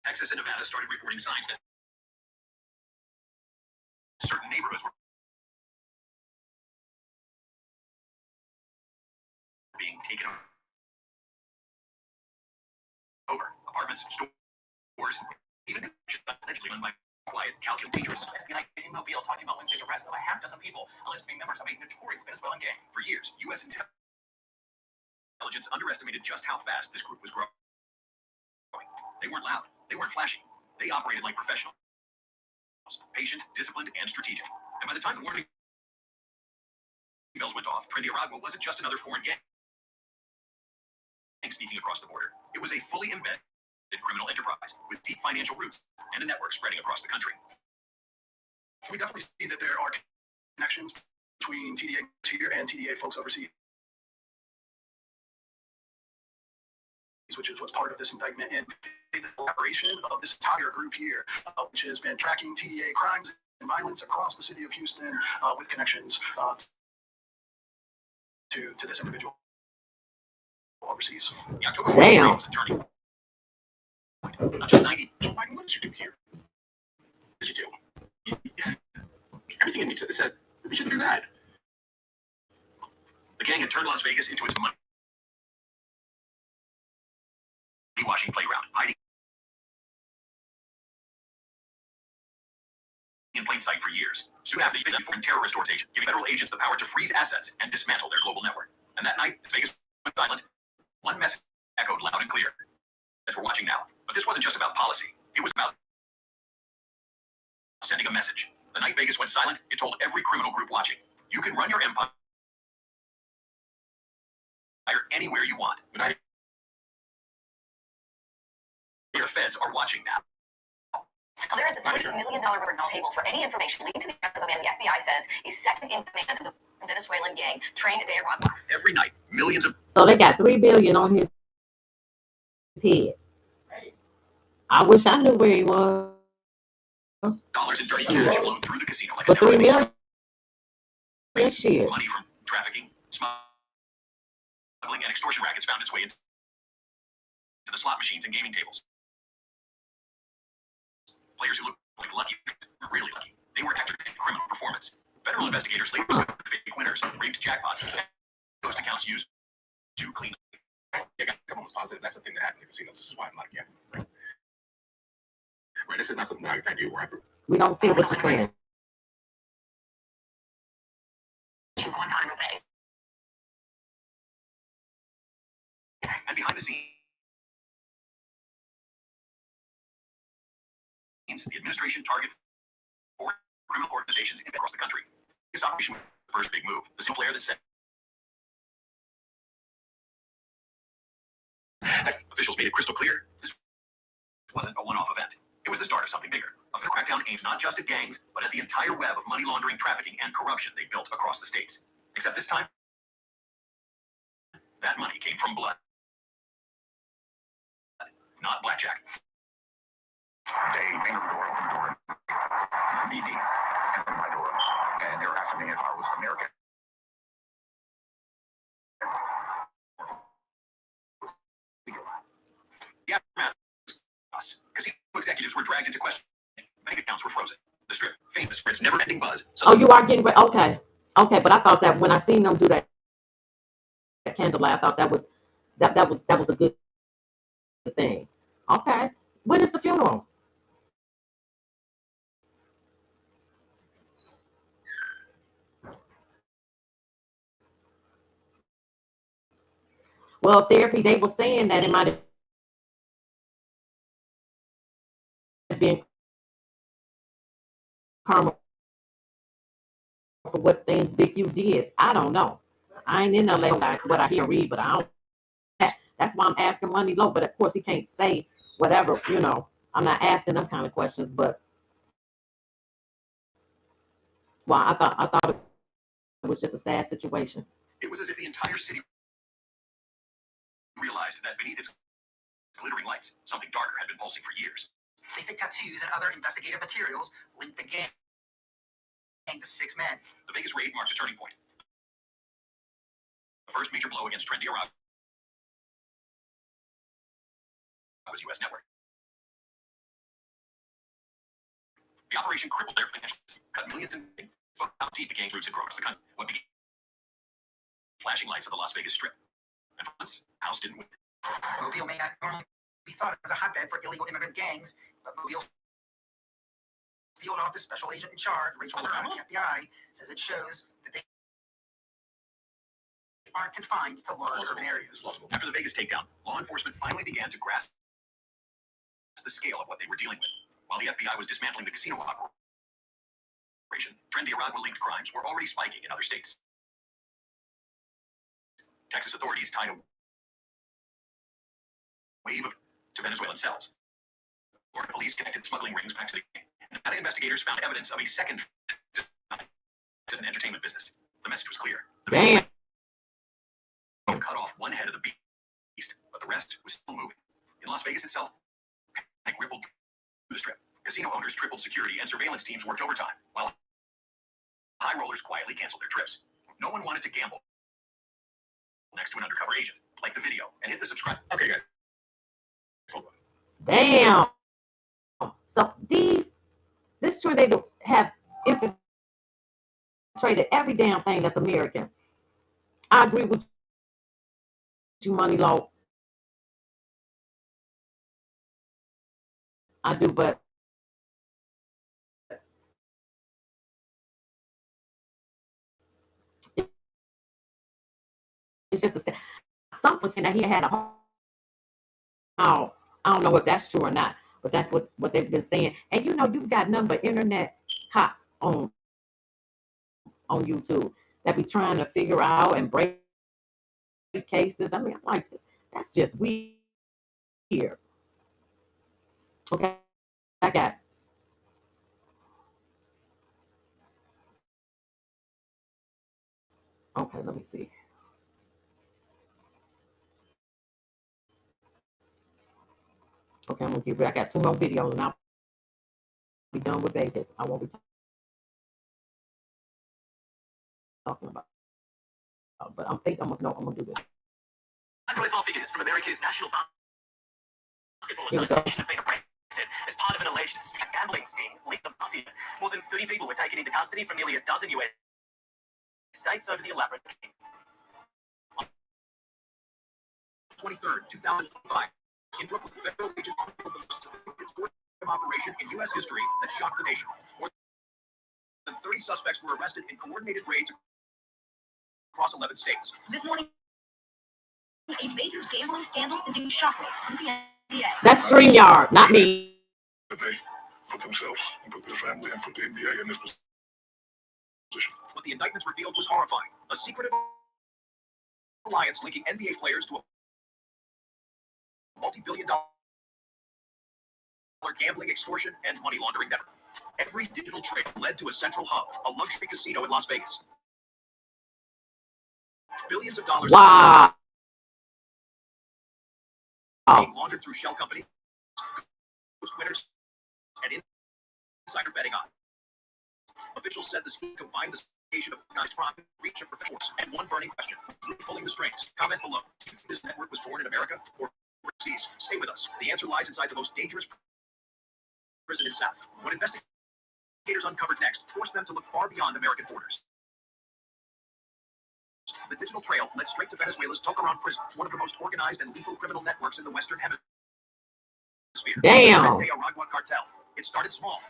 Texas and Nevada started reporting signs that certain neighborhoods were being taken over. Apartments, stores, even allegedly run by quiet, calculated dangerous. FBI in Mobile talking about Wednesday's arrest of a half dozen people alleged to be members of a notorious Venezuelan gang. For years, U.S. intelligence underestimated just how fast this group was growing. They weren't loud. They weren't flashy. They operated like professionals. Patient, disciplined, and strategic. And by the time the warning bells went off, Trinidad wasn't just another foreign gang sneaking across the border. It was a fully embedded criminal enterprise with deep financial roots and a network spreading across the country. We definitely see that there are connections between TDA here and TDA folks overseas, which is what's part of this indictment, and the collaboration of this entire group here, which has been tracking TDA crimes and violence across the city of Houston with connections to this individual overseas. Damn. Not just 90. What did you do here? What did you do? Everything in me said we should do that. The gang had turned Las Vegas into its money washing playground, hiding in plain sight for years. Soon after, they formed a terrorist organization, giving federal agents the power to freeze assets and dismantle their global network. And that night, as Vegas went silent, one message echoed loud and clear, as we're watching now. But this wasn't just about policy. It was about sending a message. The night Vegas went silent, it told every criminal group watching, you can run your empire anywhere you want. But your feds are watching now. Now, there is a $3 million reward table for any information leading to the arrest of a man the FBI says is second in command of the Venezuelan gang trained at Aragua. Every night, millions of... So they got $3 billion on his head. I wish I knew where he was. Dollars in dirty cash flowed through the casino like but $3 million? Shit. Money from trafficking, smuggling, and extortion rackets found its way into the slot machines and gaming tables. Players who looked like lucky were really lucky. They were acting in criminal performance. Federal investigators later discovered fake winners, rigged jackpots, and ghost accounts used to clean. Yeah, I'm almost positive that's the thing that happened to casinos. This is why I'm not gambling. Right, this is not something I do where I... We don't feel what you're saying. And behind the scenes, the administration targeted four criminal organizations across the country. This operation was the first big move. The single player that said officials made it crystal clear this wasn't a one-off event. It was the start of something bigger. A federal crackdown aimed not just at gangs, but at the entire web of money laundering, trafficking, and corruption they built across the states. Except this time, that money came from blood, not blackjack. They came to the door, opened the door, and DD came to my door, and they were asking me if I was American. The aftermath was casino executives were dragged into question. Bank accounts were frozen. The Strip, famous for its never-ending buzz. So Oh, you are getting ready. Okay. Okay, but I thought that when I seen them do that candlelight, I thought that was a good thing. Okay. When is the funeral? Well, therapy, they were saying that it might have been karma for what things Big U did. I don't know. I ain't in LA what I hear or read, but I don't. That's why I'm asking Money Low. But of course, he can't say whatever. I'm not asking them kind of questions. But well, I thought it was just a sad situation. it was as if the entire city realized that beneath its glittering lights, something darker had been pulsing for years. They say tattoos and other investigative materials link the gang to 6 men. The Vegas raid marked a turning point. The first major blow against Trendy Aragua was U.S. Network. The operation crippled their financials, cut millions in funding, but how deep the gang's roots had grown across the country. What began flashing lights of the Las Vegas Strip. And for months, House didn't win. Mobile may not normally be thought of as a hotbed for illegal immigrant gangs, but Mobile Field Office Special Agent in Charge, Rachel Lerner of the FBI, says it shows that they aren't confined to large urban areas. After the Vegas takedown, law enforcement finally began to grasp the scale of what they were dealing with. While the FBI was dismantling the casino operation, Trendy Aragua-linked crimes were already spiking in other states. Texas authorities tied a wave to Venezuelan cells. Florida police connected smuggling rings back to the gang. Nevada investigators found evidence of a second as an entertainment business. The message was clear. Damn. Cut off one head of the beast, but the rest was still moving. In Las Vegas itself, panic rippled through the Strip. Casino owners tripled security and surveillance teams worked overtime, while high rollers quietly canceled their trips. No one wanted to gamble next to an undercover agent. Like the video and hit the subscribe. Okay, guys. Hold on. Damn. So this tornado have infiltrated every damn thing that's American. I agree with you, Money Low. I do, but it's just some was saying that he had a home. I don't know if that's true or not, but that's what they've been saying. And you've got number internet cops on YouTube that be trying to figure out and break cases. I mean, I'm like, that's just weird. Okay, I got. Okay, let me see. Okay, I'm gonna get rid. I got 2 more videos and I'll be done with Vegas. I won't be talking about. But I'm gonna do this. High-profile figures from America's National Basketball Here we go. Association have been arrested as part of an alleged gambling sting linked to the mafia. More than 30 people were taken into custody from nearly a dozen U.S. states over the elaborate scheme. 23rd, 2005, in Brooklyn, federal agent operation in U.S. history that shocked the nation. More than 30 suspects were arrested in coordinated raids across 11 states. This morning, a major gambling scandal sending shockwaves through the NBA. That's StreamYard, not me. But they put themselves and put their family and put the NBA in this position. What the indictments revealed was horrifying. A secretive alliance linking NBA players to a multi-billion-dollar gambling, extortion, and money laundering network. Every digital trade led to a central hub, a luxury casino in Las Vegas. Billions of dollars being laundered through shell companies, winners, and insider betting on. Officials said the scheme combined the station of organized crime, reach of professionals, and one burning question: who's pulling the strings? Comment below. Do you think this network was born in America or overseas? Stay with us. The answer lies inside the most dangerous prison in the South. What investigators uncovered next forced them to look far beyond American borders. The digital trail led straight to Venezuela's Tocaron prison, one of the most organized and lethal criminal networks in the Western Hemisphere. Damn. The Aragua cartel. It started small,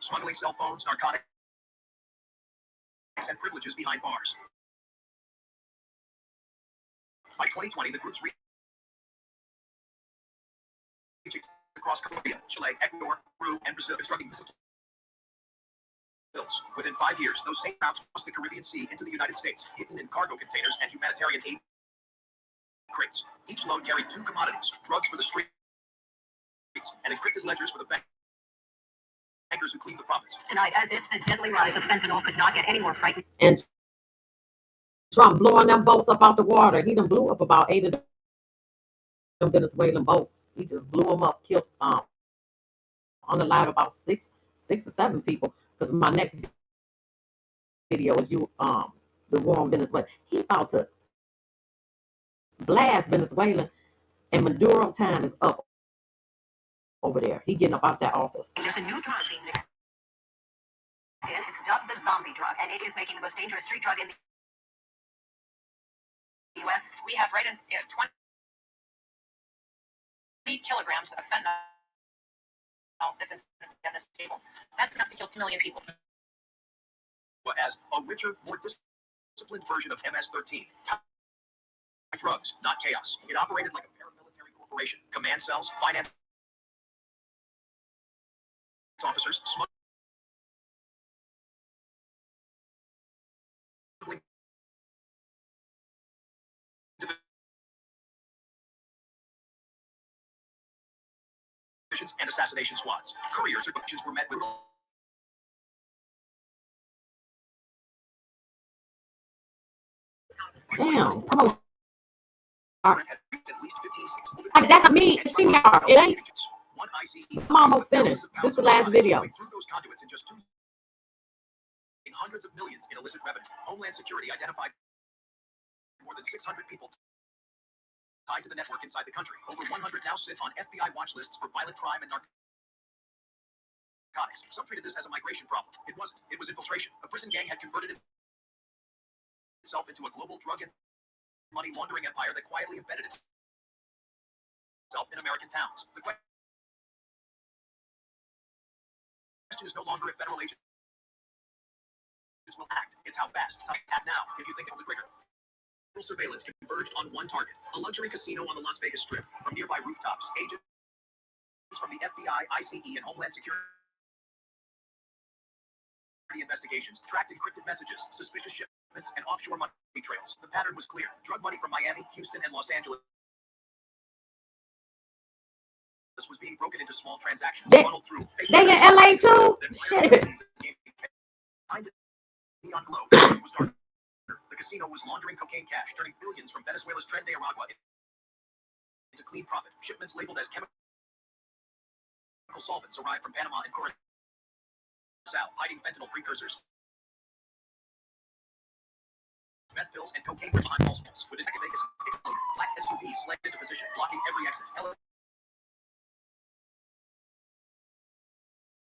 smuggling cell phones, narcotics, and privileges behind bars. By 2020, the group's reaching across Colombia, Chile, Ecuador, Peru, and Brazil, constructing missile bills. Within 5 years, those same routes crossed the Caribbean Sea into the United States, hidden in cargo containers and humanitarian aid crates. Each load carried 2 commodities: drugs for the streets and encrypted ledgers for the bankers who cleaned the profits. Tonight, as if the deadly rise of fentanyl could not get any more frightening. And Trump blowing them boats up out the water. He done blew up about 8 of them Venezuelan boats. He just blew them up, killed on the live about six or 7 people. Because my next video is the war on Venezuela. He about to blast Venezuela, and Maduro time is up over there. He getting up out that office. There's a new drug being mixed in. It's dubbed the zombie drug, and it is making the most dangerous street drug in the U.S. We have right in 20 kilograms of fentanyl that's in this table. That's enough to kill 2 million people. As a richer, more disciplined version of MS-13. Drugs, not chaos. It operated like a paramilitary corporation. Command cells, finance officers, smuggling divisions, and assassination squads. Couriers or divisions were met with damn, come on. Like, that's me. It's StreamYard. It ain't. I'm almost finished. This is the last video. Through those conduits in just 2 hundreds of millions in illicit revenue. Homeland Security identified more than 600 people tied to the network inside the country. Over 100 now sit on FBI watch lists for violent crime and narcotics. Some treated this as a migration problem. It wasn't. It was infiltration. A prison gang had converted itself into a global drug and money laundering empire that quietly embedded itself in American towns. The question is no longer if federal agents will act. It's how fast. Act now if you think it will trigger. Surveillance converged on one target: a luxury casino on the Las Vegas Strip. From nearby rooftops, agents from the FBI, ICE, and Homeland Security investigations tracked encrypted messages, suspicious shipments, and offshore money trails. The pattern was clear: drug money from Miami, Houston, and Los Angeles was being broken into small transactions, funneled through. They in LA too? Shit. Behind the neon glow, it was dark. The casino was laundering cocaine cash, turning billions from Venezuela's Tren de Aragua into clean profit. Shipments labeled as chemical solvents arrived from Panama and Curacao, hiding fentanyl precursors, meth pills, and cocaine behind false pills. Within Vegas exploded. Black SUVs slammed into position, blocking every exit.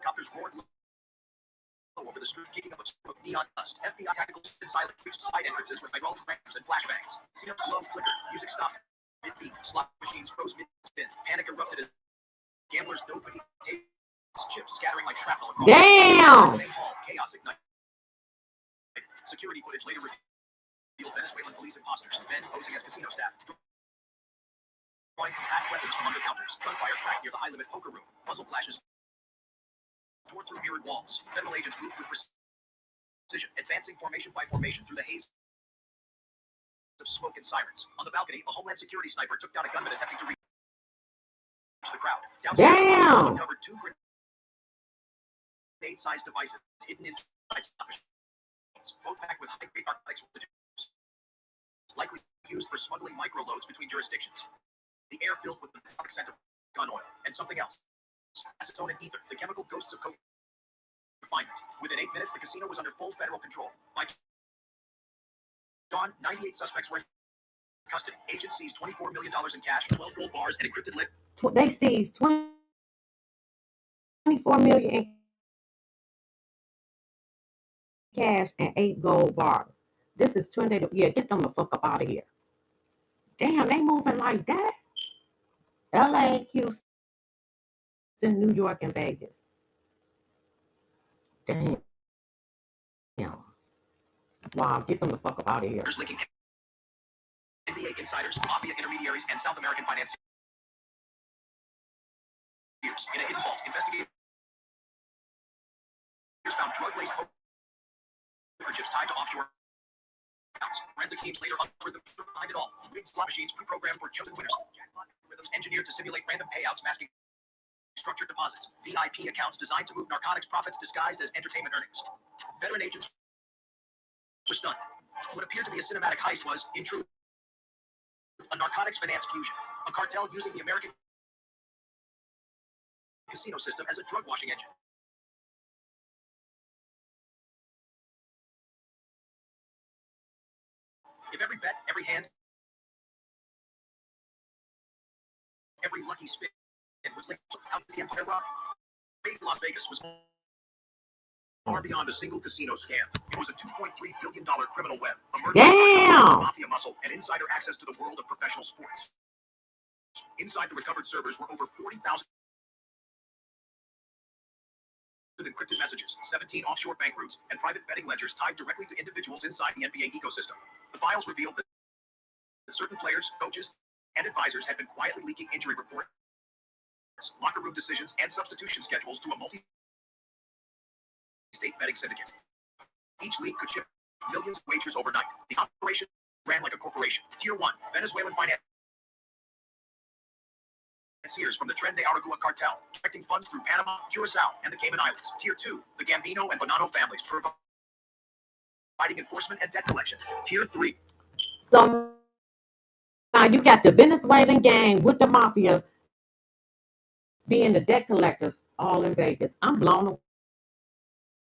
Helicopters roared over the street, kicking up a stream of neon dust. FBI tactical and silent reached side entrances with hydraulic ramps and flashbangs. Casino's glow flickered. Music stopped mid-beat. Slot machines froze mid-spin. Panic erupted as gamblers dove beneath tables, chips scattering like shrapnel across damn. the hall. Chaos ignited. Security footage later revealed Venezuelan police imposters, men posing as casino staff, drawing compact weapons from under counters. Gunfire cracked near the high-limit poker room. Muzzle flashes tore through mirrored walls. Federal agents moved with precision, advancing formation by formation through the haze of smoke and sirens. On the balcony, a Homeland Security sniper took down a gunman attempting to reach the crowd. Downstairs, uncovered 2 grenade-sized devices hidden inside slot machines, both packed with high-grade narcotics, likely used for smuggling microloads between jurisdictions. The air filled with the metallic scent of gun oil and something else. acetone, and ether, the chemical ghosts of confinement. Within 8 minutes, the casino was under full federal control. By dawn, 98 suspects were in custody. Agents seized $24 million in cash, 12 gold bars, and encrypted liquor. They seized 24 million in cash and 8 gold bars. This is Trinidad. Yeah, get them the fuck up out of here. Damn, they moving like that. LA, Houston, New York, and Vegas. Damn. Wow, get them the fuck up out of here. Linking NBA insiders, mafia intermediaries, and South American financiers. In a hidden vault, investigators found drug-laced poker chips tied to offshore accounts. Forensic teams later uncovered the behind it all. Rigged slot machines pre-programmed for chosen winners. Jackpot algorithms engineered to simulate random payouts masking structured deposits. VIP accounts designed to move narcotics profits disguised as entertainment earnings. Veteran agents were stunned. What appeared to be a cinematic heist was, in truth, a narcotics finance fusion. A cartel using the American casino system as a drug washing engine. If every bet, every hand, every lucky spin was linked to how the empire robbed, Raid in Las Vegas was far beyond a single casino scam. It was a $2.3 billion criminal web, Damn! Mafia muscle, and insider access to the world of professional sports. Inside the recovered servers were over 40,000 encrypted messages, 17 offshore bank routes, and private betting ledgers tied directly to individuals inside the NBA ecosystem. The files revealed that certain players, coaches, and advisors had been quietly leaking injury reports, locker room decisions, and substitution schedules to a multi-state betting syndicate. Each league could ship millions of wagers overnight. The operation ran like a corporation. Tier 1, Venezuelan financiers from the Tren de Aragua cartel, directing funds through Panama, Curacao, and the Cayman Islands. Tier 2, the Gambino and Bonanno families, providing enforcement and debt collection. Tier 3. So now you got the Venezuelan gang with the mafia being the debt collectors all in Vegas. I'm blown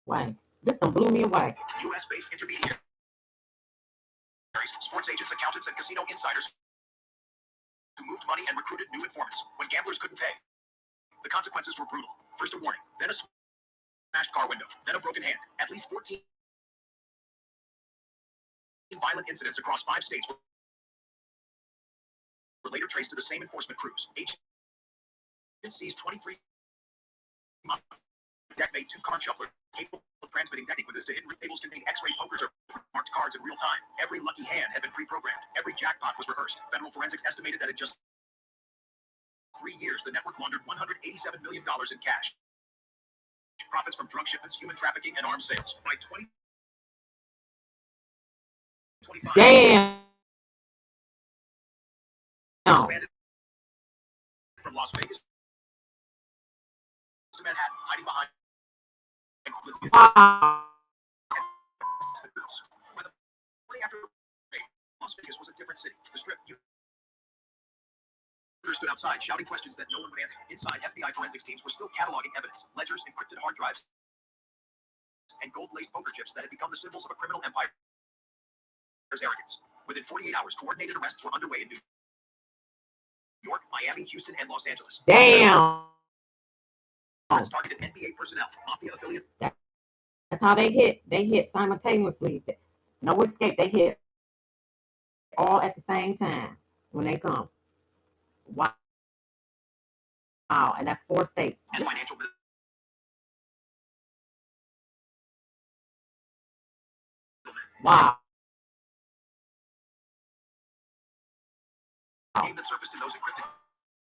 away. This done blew me away. U.S.-based intermediaries, sports agents, accountants, and casino insiders who moved money and recruited new informants when gamblers couldn't pay. The consequences were brutal. First a warning, then a smashed car window, then a broken hand. At least 14 violent incidents across 5 states were later traced to the same enforcement crews. Agents seized 23 deck-made 2-card shuffler capable of transmitting deck equipment to hidden tables containing X-ray pokers or marked cards in real time. Every lucky hand had been pre-programmed. Every jackpot was rehearsed. Federal forensics estimated that in just 3 years, the network laundered $187 million in cash. Profits from drug shipments, human trafficking, and arms sales. By 2025. Damn. Expanded from Las Vegas to Manhattan, hiding behind after Las Vegas was a different city. The Strip stood outside shouting questions that no one would answer. Inside, FBI forensics teams were still cataloging evidence, ledgers, encrypted hard drives, and gold-laced poker chips that had become the symbols of a criminal empire's arrogance. Within 48 hours, coordinated arrests were underway in New York, Miami, Houston, and Los Angeles. Damn. Targeted NBA personnel, mafia affiliates. That's how they hit. They hit simultaneously. No escape. They hit all at the same time when they come. Wow. And that's 4 states. And financial wow. Game that surfaced in those encrypted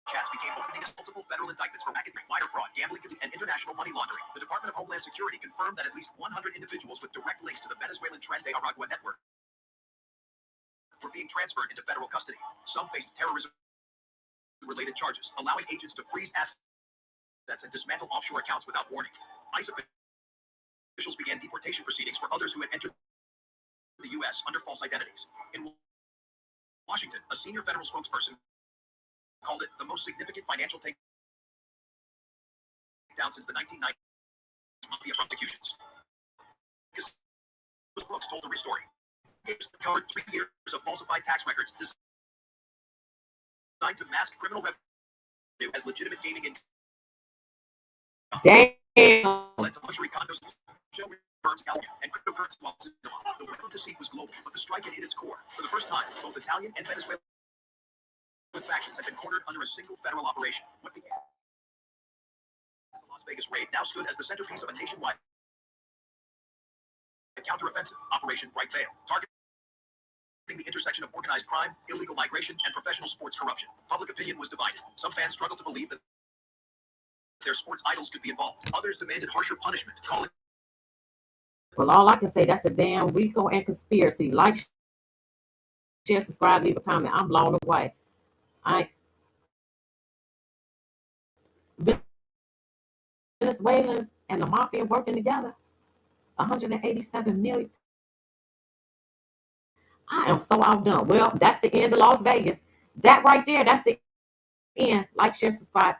chats became opening as multiple federal indictments for racketeering, wire fraud, gambling, and international money laundering. The Department of Homeland Security confirmed that at least 100 individuals with direct links to the Venezuelan Tren de Aragua network were being transferred into federal custody. Some faced terrorism-related charges, allowing agents to freeze assets and dismantle offshore accounts without warning. ICE officials began deportation proceedings for others who had entered the U.S. under false identities. In Washington, a senior federal spokesperson called it the most significant financial takeover down since the 1990s mafia prosecutions. Because those books told the real story. It covered 3 years of falsified tax records designed to mask criminal revenue as legitimate gaming income. Damn. Led to luxury condos, firms, and cryptocurrency wallets. The web of deceit was global, but the strike had hit its core. For the first time, both Italian and Venezuelan factions had been cornered under a single federal operation. What began as a Las Vegas raid now stood as the centerpiece of a nationwide counteroffensive, Operation Bright Veil, targeting the intersection of organized crime, illegal migration, and professional sports corruption. Public opinion was divided. Some fans struggled to believe that their sports idols could be involved. Others demanded harsher punishment, calling. Well, all I can say, that's a damn RICO and conspiracy. Like, share, subscribe, leave a comment. I'm blown away. Venezuelans and the mafia working together. 187 million. I am so outdone. Well, that's the end of Las Vegas. That right there, that's the end. Like, share, subscribe.